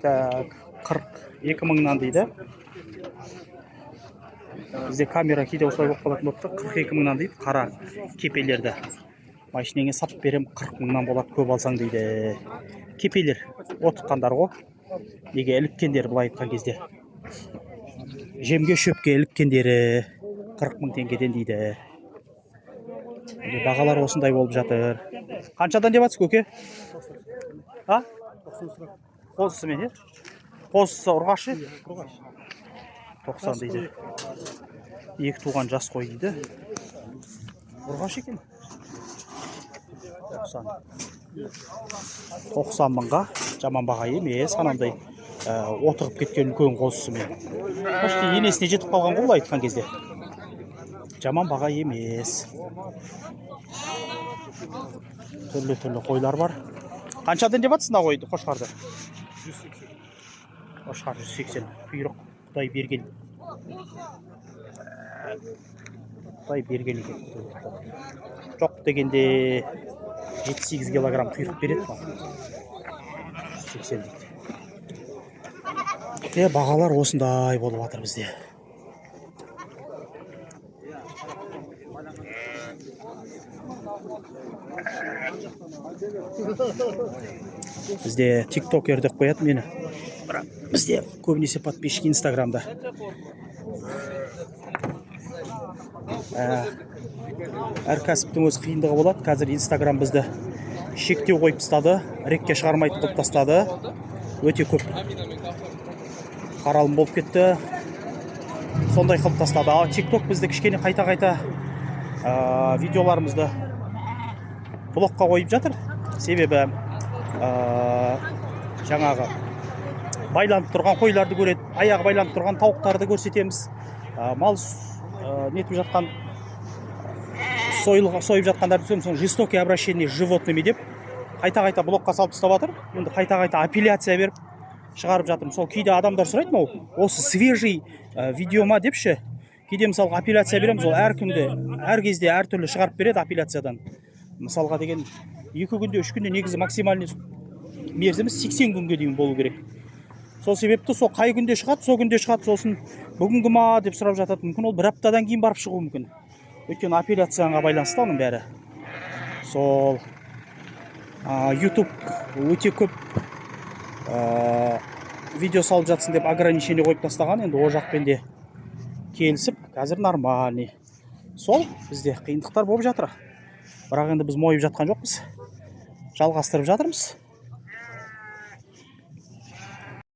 Так, 42 мыңнан дейді. Бізде камера кейде осылай болып қалатын болыпты. 42 мыңнан дейді. Қара кепелерді. Машинеңе сап берем 40 мыңнан болады көп алсаң дейді. Кепелер отыққандар ғой. Неге іліккендері былай айтқан кезде. Жемге шөпке іліккендері 40 мың теңгеден дейді. Бағалар осындай болып жатыр. Қаншадан деп жатсыз көке? А? Қозысы мен, қозысы ұрғашы? 90 дейді. Екі туған жас қой дейді. Ұрғашы екен. 90 мыңға жаман баға емес, анандай отырып кеткен үлкен қозысы мен. Почти енесіне жетіп қалған ғой былай айтқан кезде. Жаман баға емес. Түрлі қойлар бар. Қаншадан деп жатсың қойды қошқарды? 180. Қошқар 180. Құйрық Құдай берген. Құдай берген екен. Жоқ дегенде 7-8 килограмм құйрық береді ма? 180 дейді. Бағалар осындай болып жатыр бізде. Бізде тиктокер деп қояды мені. Бізде көбінесе подписчик инстаграмда. Әр кәсіптің өз қиындығы болады. Қазір инстаграм бізді шектеу қойып тастады, рекке шығармайтын қылып тастады. Өте көп қаралым болып кетті. Сондай қылып тастады. Ал тикток бізді кішкене қайта видеоларымызды блокқа қойып жатыр. Себебі жаңағы байланып тұрған қойларды көреді, аяғы байланып тұрған тауықтарды көрсетеміз. Мал нетіп жатқан сойып жатқандарды түсеміз. Жестокие обращение с животными деп қайта блокқа салып тастап жатыр. Енді қайта апелляция беріп шығарып жатырмыз. Сол кейде адамдар сұрайды ма, осы свежий видео ма депші. Кейде мысалға апелляция береміз, ол әр күнде, әр кезде әр түрлі шығарып береді апелляциядан. Мысалға деген 2 күнде, 3 күнде негізі максимальный мерзімі 80 күнге дейін болу керек. Сол себепті сол қай күнде шығады, сол күнде шығады, сосын бүгінгі ма деп сұрап жатады. Мүмкін ол 1 аптадан кейін барып шығуы мүмкін. Өйткені апелляцияға байланысты оның бәрі. Сол YouTube өте көп видео салып жатсын деп ограничение қойып тастаған. Енді о жақпен де келісіп, қазір нормальный. Сол бізде қиындықтар болып жатыр. Бірақ енді біз мойып жатқан жоқпыз. Жалғастырып жатырмыз.